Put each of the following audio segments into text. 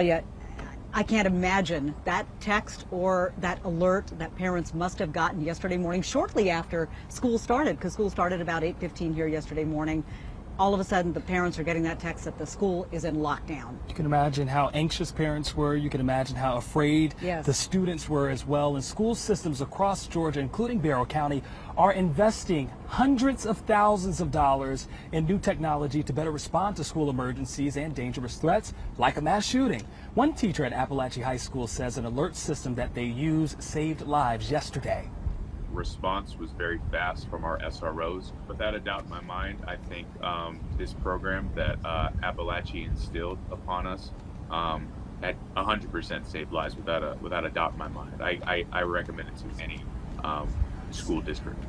Yeah, I can't imagine that text or that alert that parents must have gotten yesterday morning shortly after school started, because school started about 8:15 here yesterday morning. All of a sudden, the parents are getting that text that the school is in lockdown. You can imagine how anxious parents were. You can imagine how afraid the students were as well. And school systems across Georgia, including Barrow County, are investing hundreds of thousands of dollars in new technology to better respond to school emergencies and dangerous threats like a mass shooting. One teacher at Appalachia High School says an alert system that they use saved lives yesterday. Response was very fast from our SROs. Without a doubt in my mind, I think this program that Appalachia instilled upon us had 100% saved lives without a doubt in my mind. I recommend it to any school district.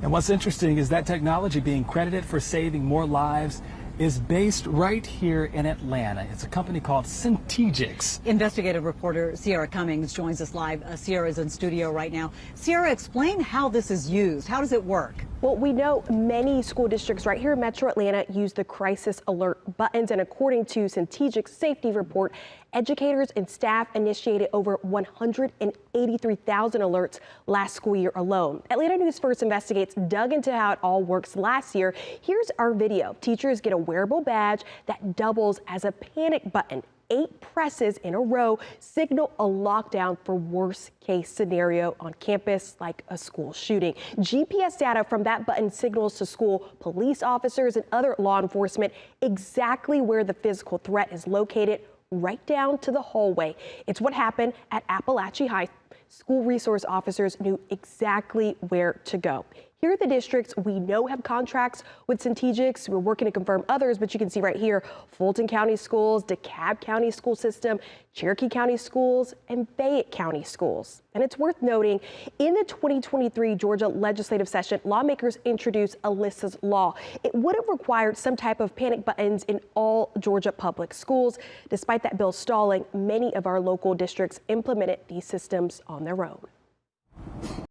And what's interesting is that technology being credited for saving more lives is based right here in Atlanta. It's a company called Centegix. Investigative reporter Sierra Cummings joins us live. Sierra is in studio right now. Sierra, explain how this is used. How does it work? Well, we know many school districts right here in Metro Atlanta use the crisis alert buttons, and according to Centegix safety report, educators and staff initiated over 183,000 alerts last school year alone. Atlanta News First Investigates dug into how it all works last year. Here's our video. Teachers get a wearable badge that doubles as a panic button. 8 presses in a row signal a lockdown for worst case scenario on campus, like a school shooting. GPS data from that button signals to school police officers and other law enforcement exactly where the physical threat is located, right down to the hallway. It's what happened at Appalachia High. School resource officers knew exactly where to go. Here are the districts we know have contracts with Centegix. We're working to confirm others, but you can see right here, Fulton County Schools, DeKalb County School System, Cherokee County Schools, and Fayette County Schools. And it's worth noting, in the 2023 Georgia legislative session, lawmakers introduced Alyssa's Law. It would have required some type of panic buttons in all Georgia public schools. Despite that bill stalling, many of our local districts implemented these systems on their own.